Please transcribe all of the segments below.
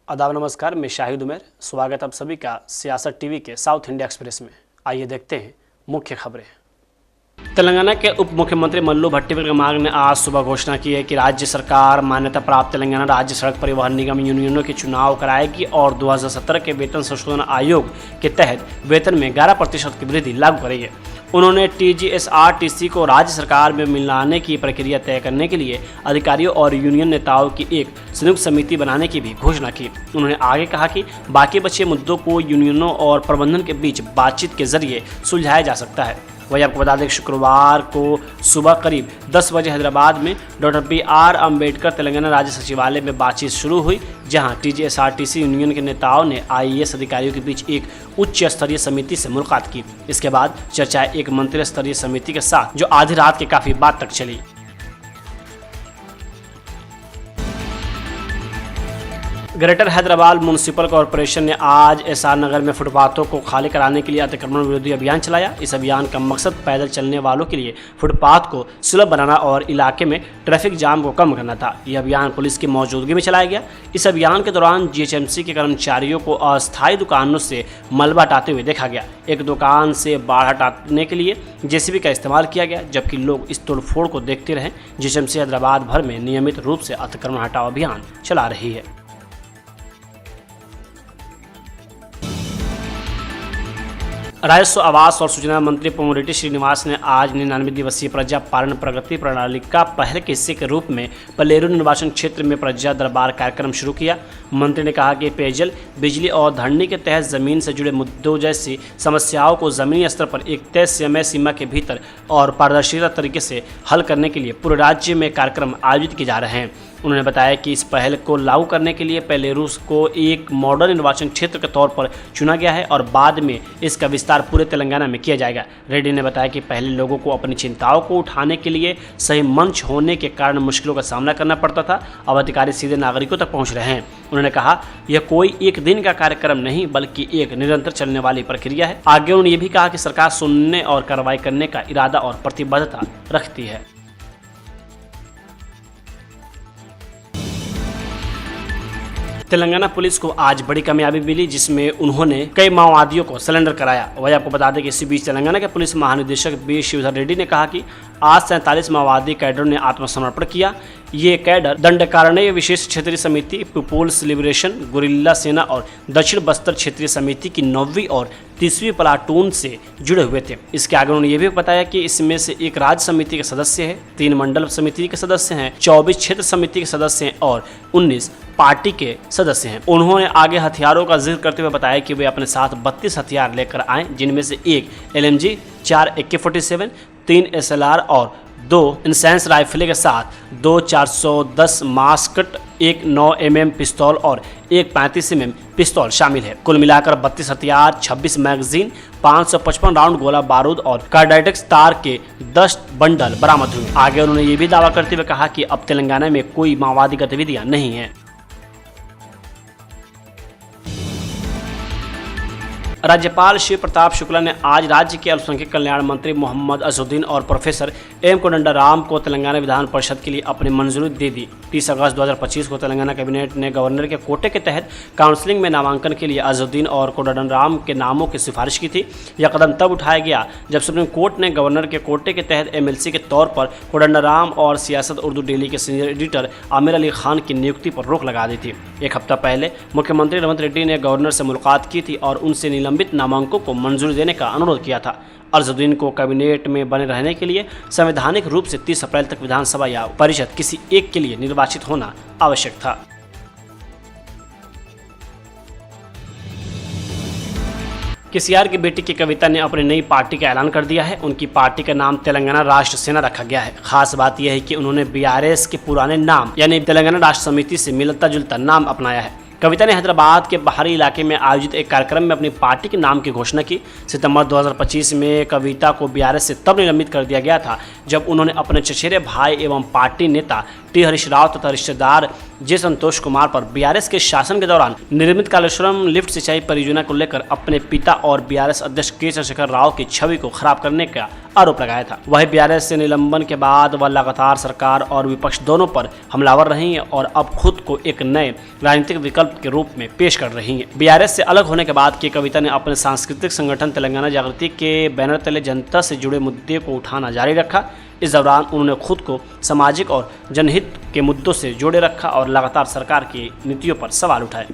आदाब नमस्कार, मैं शाहिद उमर। स्वागत आप सभी का सियासत टीवी के साउथ इंडिया एक्सप्रेस में। आइए देखते हैं मुख्य खबरें। तेलंगाना के उप मुख्यमंत्री मल्लू भट्टी विक्रमार्क ने आज सुबह घोषणा की है कि राज्य सरकार मान्यता प्राप्त तेलंगाना राज्य सड़क परिवहन निगम यूनियनों के चुनाव कराएगी और 2017 के वेतन संशोधन आयोग के तहत वेतन में 11% की वृद्धि लागू करेगी। उन्होंने TGSRTC को राज्य सरकार में मिलाने की प्रक्रिया तय करने के लिए अधिकारियों और यूनियन नेताओं की एक संयुक्त समिति बनाने की भी घोषणा की। उन्होंने आगे कहा कि बाकी बचे मुद्दों को यूनियनों और प्रबंधन के बीच बातचीत के जरिए सुलझाया जा सकता है। वही आपको बता दें कि शुक्रवार को सुबह करीब 10 बजे हैदराबाद में डॉक्टर BR अम्बेडकर तेलंगाना राज्य सचिवालय में बातचीत शुरू हुई, जहां TGSRTC यूनियन के नेताओं ने IAS अधिकारियों के बीच एक उच्च स्तरीय समिति से मुलाकात की। इसके बाद चर्चाएं एक मंत्री स्तरीय समिति के साथ जो आधी रात के काफी बाद तक चली। ग्रेटर हैदराबाद म्युनिसिपल कॉरपोरेशन ने आज SR नगर में फुटपाथों को खाली कराने के लिए अतिक्रमण विरोधी अभियान चलाया। इस अभियान का मकसद पैदल चलने वालों के लिए फुटपाथ को सुलभ बनाना और इलाके में ट्रैफिक जाम को कम करना था। यह अभियान पुलिस की मौजूदगी में चलाया गया। इस अभियान के दौरान GHMC के कर्मचारियों को अस्थायी दुकानों से मलबा हटाते हुए देखा गया। एक दुकान से बाढ़ हटाने के लिए JCB का इस्तेमाल किया गया, जबकि लोग इस तोड़फोड़ को देखते रहे। GHMC हैदराबाद भर में नियमित रूप से अतिक्रमण हटाओ अभियान चला रही है। राजस्व, आवास और सूचना मंत्री पोंगुलेटी श्रीनिवास ने आज 99 दिवसीय प्रजा पालन प्रगति प्रणाली का पहले के हिस्से के रूप में पलेरू निर्वाचन क्षेत्र में प्रजा दरबार कार्यक्रम शुरू किया। मंत्री ने कहा कि पेयजल, बिजली और धरनी के तहत जमीन से जुड़े मुद्दों जैसी समस्याओं को जमीनी स्तर पर एक तय समय सीमा के भीतर और पारदर्शिता तरीके से हल करने के लिए पूरे राज्य में कार्यक्रम आयोजित किए जा रहे हैं। उन्होंने बताया कि इस पहल को लागू करने के लिए पलेरू को एक मॉडल निर्वाचन क्षेत्र के तौर पर चुना गया है और बाद में इसका विस्तार पूरे तेलंगाना में किया जाएगा। रेड्डी ने बताया कि पहले लोगों को अपनी चिंताओं को उठाने के लिए सही मंच होने के कारण मुश्किलों का सामना करना पड़ता था। अब अधिकारी सीधे नागरिकों तक पहुंच रहे हैं। उन्होंने कहा, यह कोई एक दिन का कार्यक्रम नहीं बल्कि एक निरंतर चलने वाली प्रक्रिया है। आगे उन्होंने ये भी कहा कि सरकार सुनने और कार्रवाई करने का इरादा और प्रतिबद्धता रखती है। तेलंगाना पुलिस को आज बड़ी कामयाबी मिली, जिसमें उन्होंने कई माओवादियों को सरेंडर कराया। वही आपको बता दें कि इसी बीच तेलंगाना के पुलिस महानिदेशक B शिवधर रेड्डी ने कहा कि आज 47 माओवादी कैडर ने आत्मसमर्पण किया। ये कैडर दंडकारण्य विशेष क्षेत्रीय समिति, पीपुल्स लिबरेशन, गुरिल्ला सेना और दक्षिण बस्तर क्षेत्रीय समिति की 9वीं और 30वीं प्लाटून से जुड़े हुए थे। इसके आगे उन्होंने ये भी बताया कि इसमें से एक राज्य समिति के सदस्य है, 3 मंडल समिति के सदस्य हैं, 24 क्षेत्र समिति के सदस्य हैं और 19 पार्टी के सदस्य हैं। उन्होंने आगे हथियारों का जिक्र करते हुए बताया कि वे अपने साथ 32 हथियार लेकर आए, जिनमें से 1 LMG, 4 AK-47, 3 SLR और 2 इंसेंस राइफल के साथ 2 410 मास्कट, 1 9mm पिस्तौल और 1 35mm पिस्तौल शामिल है। कुल मिलाकर 32 हथियार, 26 मैगजीन, 555 राउंड गोला बारूद और कार्डाइटेक्स तार के 10 बंडल बरामद हुए। आगे उन्होंने ये भी दावा करते हुए कहा कि अब तेलंगाना में कोई माओवादी गतिविधियां नहीं हैं। राज्यपाल शिव प्रताप शुक्ला ने आज राज्य के अल्पसंख्यक कल्याण मंत्री मोहम्मद अजहरुद्दीन और प्रोफेसर M कोदंडराम को तेलंगाना विधान परिषद के लिए अपनी मंजूरी दे दी। 30 अगस्त 2025 को तेलंगाना कैबिनेट ने गवर्नर के कोटे के तहत काउंसलिंग में नामांकन के लिए अजहरुद्दीन और कोदंडराम के नामों की सिफारिश की थी। यह कदम तब उठाया गया जब सुप्रीम कोर्ट ने गवर्नर के कोटे के तहत MLC के तौर पर कोदंडराम और सियासत उर्दू डेली के सीनियर एडिटर आमिर अली खान की नियुक्ति पर रोक लगा दी थी। एक हफ्ता पहले मुख्यमंत्री रेवंत रेड्डी ने गवर्नर से मुलाकात की थी और उनसे निलंबित नामांकों को मंजूरी देने का अनुरोध किया था। अजहरुद्दीन को कैबिनेट में बने रहने के लिए संवैधानिक रूप से 30 अप्रैल तक विधानसभा या परिषद किसी एक के लिए निर्वाचित होना आवश्यक था। KCR की बेटी की कविता ने अपनी नई पार्टी का ऐलान कर दिया है। उनकी पार्टी का नाम तेलंगाना राष्ट्र सेना रखा गया है। खास बात यह है कि उन्होंने BRS के पुराने नाम यानी तेलंगाना राष्ट्र समिति से मिलता जुलता नाम अपनाया है। कविता ने हैदराबाद के बाहरी इलाके में आयोजित एक कार्यक्रम में अपनी पार्टी के नाम की घोषणा की। सितंबर 2025 में कविता को BRS से तब निलंबित कर दिया गया था जब उन्होंने अपने चचेरे भाई एवं पार्टी नेता T हरीश राव तथा रिश्तेदार J संतोष कुमार पर BRS के शासन के दौरान निर्मित कालेश्वरम लिफ्ट सिंचाई परियोजना को लेकर अपने पिता और BRS अध्यक्ष K चंद्रशेखर राव की छवि को खराब करने का आरोप लगाया था। वही BRS से निलंबन के बाद वह लगातार सरकार और विपक्ष दोनों पर हमलावर रही और अब खुद को एक नए राजनीतिक विकल्प संदर्भ के रूप में पेश कर रही हैं। बीआरएस से अलग होने के बाद के कविता ने अपने सांस्कृतिक संगठन तेलंगाना जागृति के बैनर तले जनता से जुड़े मुद्दे को उठाना जारी रखा। इस दौरान उन्होंने खुद को सामाजिक और जनहित के मुद्दों से जोड़े रखा और लगातार सरकार की नीतियों पर सवाल उठाए।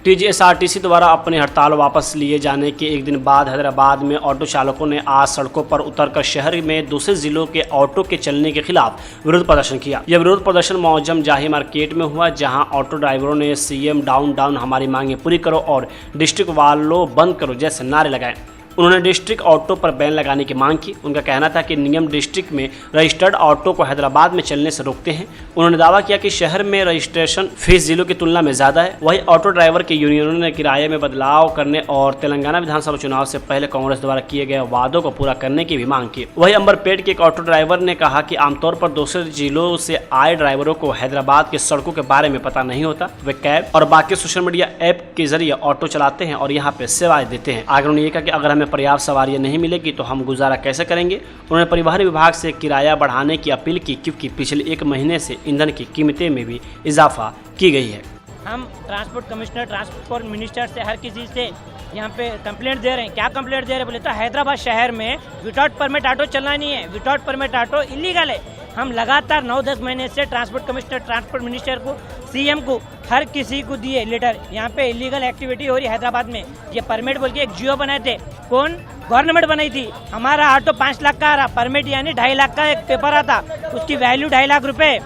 टीजीएसआरटीसी द्वारा अपनी हड़ताल वापस लिए जाने के एक दिन बाद हैदराबाद में ऑटो चालकों ने आज सड़कों पर उतरकर शहर में दूसरे जिलों के ऑटो के चलने के खिलाफ विरोध प्रदर्शन किया। यह विरोध प्रदर्शन मौजम जाही मार्केट में हुआ, जहां ऑटो ड्राइवरों ने सीएम डाउन डाउन हमारी मांगे पूरी करो और डिस्ट्रिक्ट वालों बंद करो जैसे नारे लगाए। उन्होंने डिस्ट्रिक्ट ऑटो पर बैन लगाने की मांग की। उनका कहना था कि नियम डिस्ट्रिक्ट में रजिस्टर्ड ऑटो को हैदराबाद में चलने से रोकते हैं। उन्होंने दावा किया कि शहर में रजिस्ट्रेशन फीस जिलों की तुलना में ज़्यादा है। वहीं ऑटो ड्राइवर की यूनियनों ने किराए में बदलाव करने और तेलंगाना विधानसभा चुनाव से पहले कांग्रेस द्वारा किए गए वादों को पूरा करने की भी मांग की। वहीं अंबरपेट के एक ऑटो ड्राइवर ने कहा कि आमतौर पर दूसरे जिलों से आए ड्राइवरों को हैदराबाद के सड़कों के बारे में पता नहीं होता। वे कैब और बाकी सोशल मीडिया ऐप के जरिए ऑटो चलाते हैं और यहाँ पे सेवाएं देते हैं। आगे उन्होंने कहा कि अगर हमें पर्याप्त सवारियां नहीं मिलेगी तो हम गुजारा कैसे करेंगे। उन्होंने परिवहन विभाग से किराया बढ़ाने की अपील की, क्योंकि पिछले एक महीने से ईंधन की कीमतें में भी इजाफा की गई है। हम ट्रांसपोर्ट कमिश्नर, ट्रांसपोर्ट मिनिस्टर से हर किसी से यहाँ पे कंप्लेंट दे रहे हैं। क्या कंप्लेंट दे रहे हैं बोले तो हैदराबाद शहर में विदाउट परमिट ऑटो चलना नहीं है, विदाउट परमिट ऑटो इलीगल है। हम लगातार 9-10 महीने से ट्रांसपोर्ट कमिश्नर, ट्रांसपोर्ट मिनिस्टर को, सीएम को, हर किसी को दिए लेटर। यहाँ पे इलीगल एक्टिविटी हो रही है हैदराबाद में। ये परमिट बोल के एक जियो बनाए थे, कौन? गवर्नमेंट बनाई थी। हमारा ऑटो 5 लाख का आ रहा, परमिट यानी 2.5 लाख का एक पेपर आता, उसकी वैल्यू 2.5 लाख रुपए।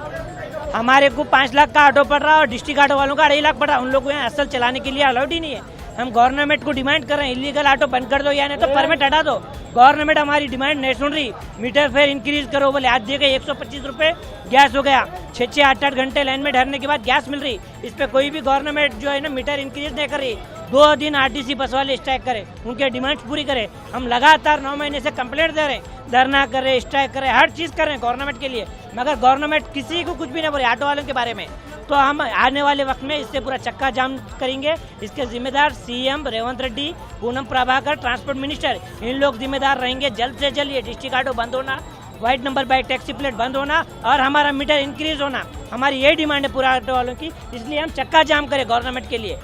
हमारे को 5 लाख का ऑटो पड़ रहा और डिस्ट्रिक्ट ऑटो वालों का 2.5 लाख पड़ रहा। उन लोगों को यहाँ असल चलाने के लिए अलाउड ही नहीं है। हम गवर्नमेंट को डिमांड कर रहे हैं, इलीगल ऑटो बंद कर दो या नहीं तो परमिट हटा दो। गवर्नमेंट हमारी डिमांड नहीं सुन रही। मीटर फेयर इंक्रीज करो बोले, आज देखे 125 रुपये गैस हो गया। 6-6, 8-8 घंटे लाइन में ठहरने के बाद गैस मिल रही। इस पे कोई भी गवर्नमेंट जो है ना मीटर इंक्रीज नहीं कर रही। 2 दिन आरटीसी बस वाले स्ट्राइक करे, उनके डिमांड्स पूरी करे। हम लगातार 9 महीने से कंप्लेंट दे रहे हैं, धरना कर रहे, स्ट्राइक कर रहे, हर चीज़ कर रहे हैं गवर्नमेंट के लिए, मगर गवर्नमेंट किसी को कुछ भी नहीं बोले ऑटो वालों के बारे में। तो हम आने वाले वक्त में इससे पूरा चक्का जाम करेंगे। इसके जिम्मेदार CM Revanth Reddy, Poonam Prabhakar, transport minister, इन लोग जिम्मेदार रहेंगे। जल्द से जल्द ये डिस्ट्रिक्ट ऑटो बंद होना, white number bike taxi plate बंद होना और हमारा मीटर इंक्रीज होना, हमारी यही डिमांड है पूरा ऑटो वालों की। इसलिए हम चक्का जाम करें गवर्नमेंट के लिए।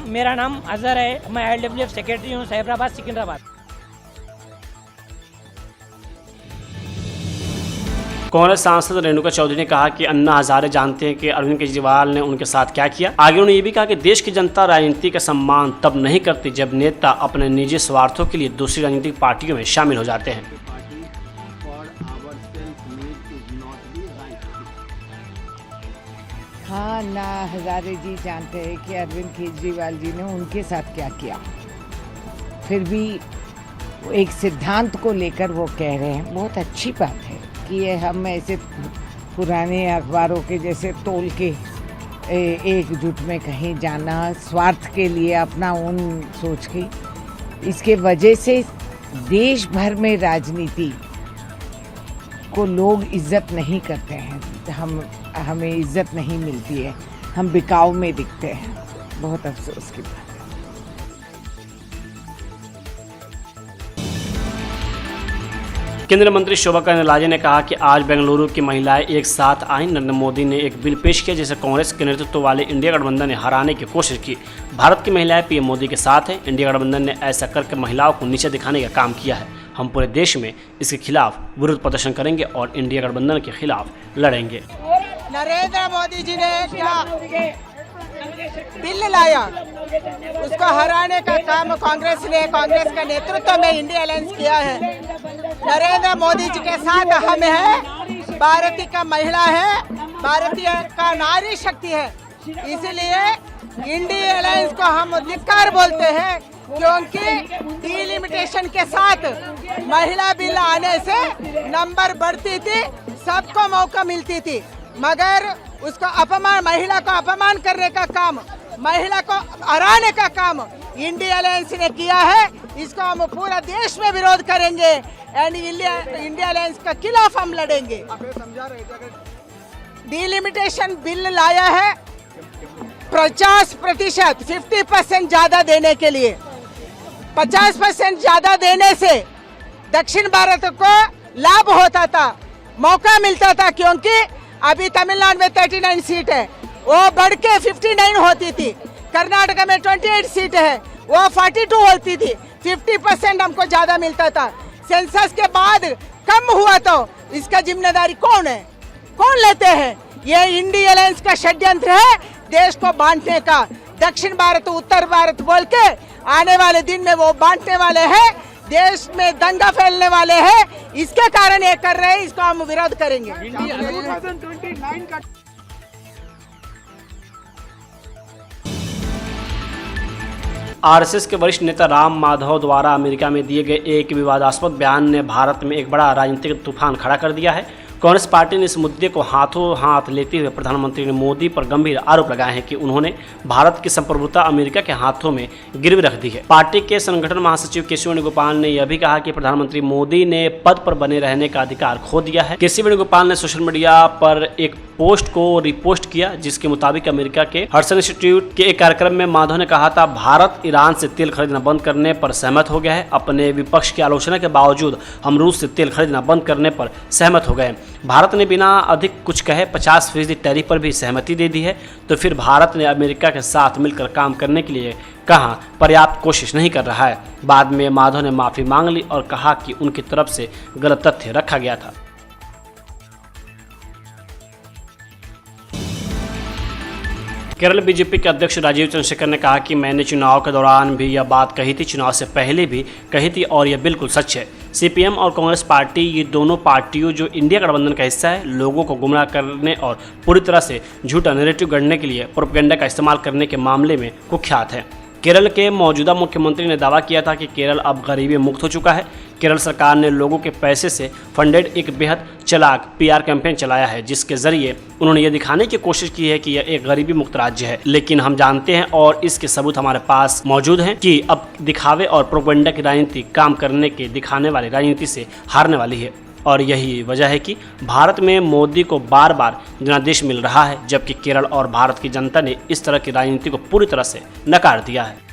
मेरा नाम अजहर है, मैं LWF सेक्रेटरी हूँ, साइबराबाद, सिकंदराबाद। कांग्रेस सांसद रेणुका चौधरी ने कहा कि अन्ना हजारे जानते हैं कि अरविंद केजरीवाल ने उनके साथ क्या किया। आगे उन्होंने ये भी कहा कि देश की जनता राजनीति का सम्मान तब नहीं करती जब नेता अपने निजी स्वार्थों के लिए दूसरी राजनीतिक पार्टियों में शामिल हो जाते हैं। हाँ, अन्ना हजारे जी जानते हैं कि अरविंद केजरीवाल जी ने उनके साथ क्या किया। फिर भी एक सिद्धांत को लेकर वो कह रहे हैं, बहुत अच्छी बात है कि ये हम ऐसे पुराने अखबारों के जैसे तोल के एकजुट में कहीं जाना, स्वार्थ के लिए अपना उन सोच के, इसके वजह से देश भर में राजनीति को लोग इज्जत नहीं करते हैं। हमें इज्जत नहीं मिलती है, हम बिकाऊ में दिखते हैं। बहुत अफसोस की बात। केंद्रीय मंत्री शोभा करंदलाजे ने कहा कि आज बेंगलुरु की महिलाएं एक साथ आईं। नरेंद्र मोदी ने एक बिल पेश किया जिसे कांग्रेस के नेतृत्व वाले इंडिया गठबंधन ने हराने की कोशिश की। भारत की महिलाएं पीएम मोदी के साथ हैं। इंडिया गठबंधन ने ऐसा करके महिलाओं को नीचे दिखाने का काम किया है। हम पूरे देश में इसके खिलाफ विरोध प्रदर्शन करेंगे और इंडिया गठबंधन के खिलाफ लड़ेंगे। नरेंद्र मोदी जी ने क्या बिल लाया, उसको हराने का काम कांग्रेस का नेतृत्व में इंडिया अलायंस किया है। नरेंद्र मोदी जी के साथ हम है, भारतीय का महिला है, भारतीय का नारी शक्ति है। इसलिए इंडिया अलायंस को हम धिक्कार बोलते हैं, क्योंकि डिलिमिटेशन के साथ महिला बिल आने से नंबर बढ़ती थी, सबको मौका मिलती थी, मगर उसको अपमान, महिला को अपमान करने का काम, महिला को हराने का काम इंडिया अलायंस ने किया है। इसको हम पूरा देश में विरोध करेंगे एंड इंडिया अलायंस के खिलाफ हम लड़ेंगे। डिलिमिटेशन बिल लाया है 50%, 50% ज्यादा देने के लिए। 50% ज्यादा देने से दक्षिण भारत को लाभ होता था, मौका मिलता था, क्योंकि अभी तमिलनाडु में 39 सीट है, वो बढ़ के 59 होती थी। कर्नाटका में 28 सीट है, वो 42 होती थी। 50% हमको ज्यादा मिलता था। सेंसस के बाद कम हुआ तो इसका जिम्मेदारी कौन है, कौन लेते हैं? ये इंडिया अलायंस का षड्यंत्र है देश को बांटने का। दक्षिण भारत उत्तर भारत बोल के आने वाले दिन में वो बांटने वाले हैं, देश में दंगा फैलने वाले हैं। इसके कारण ये कर रहे हैं, इसको हम विरोध करेंगे। आरएसएस के वरिष्ठ नेता राम माधव द्वारा अमेरिका में दिए गए एक विवादास्पद बयान ने भारत में एक बड़ा राजनीतिक तूफान खड़ा कर दिया है। कांग्रेस पार्टी ने इस मुद्दे को हाथों हाथ लेते हुए प्रधानमंत्री ने मोदी पर गंभीर आरोप लगाए हैं कि उन्होंने भारत की संप्रभुता अमेरिका के हाथों में गिरवी रख दी है। पार्टी के संगठन महासचिव केसी वेणुगोपाल ने यह भी कहा कि प्रधानमंत्री मोदी ने पद पर बने रहने का अधिकार खो दिया है। केसी वेणुगोपाल ने सोशल मीडिया पर एक पोस्ट को रिपोस्ट किया, जिसके मुताबिक अमेरिका के हडसन इंस्टीट्यूट के एक कार्यक्रम में माधव ने कहा था, भारत ईरान से तेल खरीदना बंद करने पर सहमत हो गया है। अपने विपक्ष की आलोचना के बावजूद हम रूस से तेल खरीदना बंद करने पर सहमत हो गए। भारत ने बिना अधिक कुछ कहे 50% टैरिफ पर भी सहमति दे दी है। तो फिर भारत ने अमेरिका के साथ मिलकर काम करने के लिए कहाँ पर्याप्त कोशिश नहीं कर रहा है। बाद में माधव ने माफी मांग ली और कहा कि उनकी तरफ से गलत तथ्य रखा गया था। केरल बीजेपी के अध्यक्ष राजीव चंद्रशेखर ने कहा कि मैंने चुनाव के दौरान भी यह बात कही थी, चुनाव से पहले भी कही थी और यह बिल्कुल सच है। सीपीएम और कांग्रेस पार्टी, ये दोनों पार्टियों जो इंडिया गठबंधन का हिस्सा है, लोगों को गुमराह करने और पूरी तरह से झूठा नैरेटिव गढ़ने के लिए प्रोपेगेंडा का इस्तेमाल करने के मामले में कुख्यात है। केरल के मौजूदा मुख्यमंत्री ने दावा किया था कि केरल अब गरीबी मुक्त हो चुका है। केरल सरकार ने लोगों के पैसे से फंडेड एक बेहद चालाक पीआर कैंपेन चलाया है, जिसके जरिए उन्होंने ये दिखाने की कोशिश की है कि यह एक गरीबी मुक्त राज्य है। लेकिन हम जानते हैं और इसके सबूत हमारे पास मौजूद हैं कि अब दिखावे और प्रोपेगेंडा की राजनीति काम करने के दिखाने वाली राजनीति से हारने वाली है। और यही वजह है कि भारत में मोदी को बार बार जनादेश मिल रहा है, जबकि केरल और भारत की जनता ने इस तरह की राजनीति को पूरी तरह से नकार दिया है।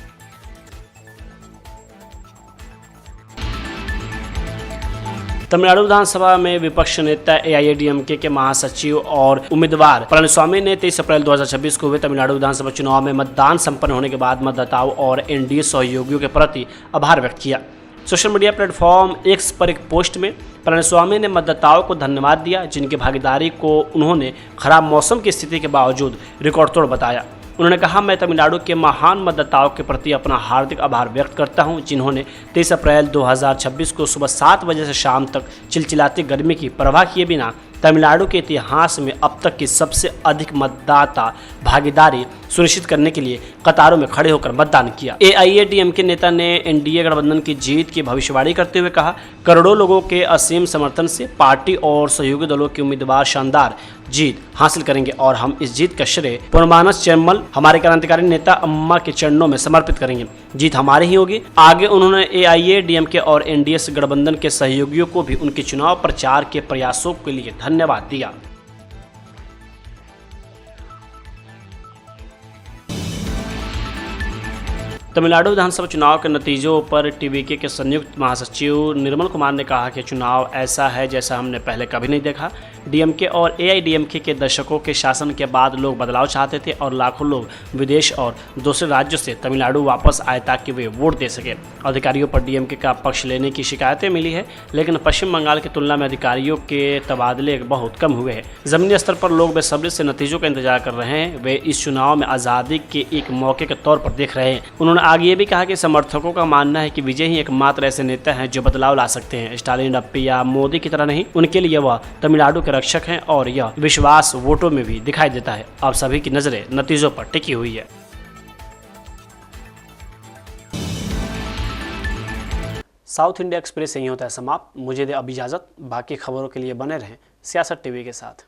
तमिलनाडु विधानसभा में विपक्ष नेता एआईएडीएमके के महासचिव और उम्मीदवार पलनीस्वामी ने 23 अप्रैल 2026 को हुए तमिलनाडु विधानसभा चुनाव में मतदान संपन्न होने के बाद मतदाताओं और एनडीए सहयोगियों के प्रति आभार व्यक्त किया। सोशल मीडिया प्लेटफॉर्म एक्स पर एक पोस्ट में पलनीस्वामी ने मतदाताओं को धन्यवाद दिया, जिनकी भागीदारी को उन्होंने खराब मौसम की स्थिति के बावजूद रिकॉर्ड तोड़ बताया। उन्होंने कहा, मैं तमिलनाडु के महान मतदाताओं के प्रति अपना हार्दिक आभार व्यक्त करता हूं, जिन्होंने 23 अप्रैल 2026 को सुबह 7 बजे से शाम तक चिलचिलाती गर्मी की परवाह किए बिना तमिलनाडु के इतिहास में अब तक की सबसे अधिक मतदाता भागीदारी सुनिश्चित करने के लिए कतारों में खड़े होकर मतदान किया। एआईएडीएमके नेता ने एनडीए गठबंधन की जीत की भविष्यवाणी करते हुए कहा, करोड़ों लोगों के असीम समर्थन से पार्टी और सहयोगी दलों के उम्मीदवार शानदार जीत हासिल करेंगे और हम इस जीत का श्रेय पूर्णमानस चेम्मल, हमारे क्रांतिकारी नेता अम्मा के चरणों में समर्पित करेंगे। जीत हमारी ही होगी। आगे उन्होंने एआईएडीएमके और एनडीए गठबंधन के सहयोगियों को भी उनके चुनाव प्रचार के प्रयासों के लिए धन्यवाद दिया। तमिलनाडु विधानसभा चुनाव के नतीजों पर टीवीके के संयुक्त महासचिव निर्मल कुमार ने कहा कि चुनाव ऐसा है जैसा हमने पहले कभी नहीं देखा। डीएमके और एआईडीएमके के दशकों के शासन के बाद लोग बदलाव चाहते थे और लाखों लोग विदेश और दूसरे राज्यों से तमिलनाडु वापस आए ताकि वे वोट दे सके। अधिकारियों पर डीएमके का पक्ष लेने की शिकायतें मिली है, लेकिन पश्चिम बंगाल की तुलना में अधिकारियों के तबादले बहुत कम हुए हैं। जमीनी स्तर पर लोग बेसब्री से नतीजों का इंतजार कर रहे हैं। वे इस चुनाव में आज़ादी के एक मौके के तौर पर देख रहे हैं। उन्होंने आगे ये भी कहा कि समर्थकों का मानना है कि विजय ही एकमात्र ऐसे नेता हैं जो बदलाव ला सकते हैं। स्टालिन, अप्पी या मोदी की तरह नहीं, उनके लिए वह तमिलनाडु के रक्षक हैं और यह विश्वास वोटों में भी दिखाई देता है। अब सभी की नजरें नतीजों पर टिकी हुई है। साउथ इंडिया एक्सप्रेस यहीं होता है समाप्त। मुझे दे अब इजाजत। बाकी खबरों के लिए बने रहें सियासत टीवी के साथ।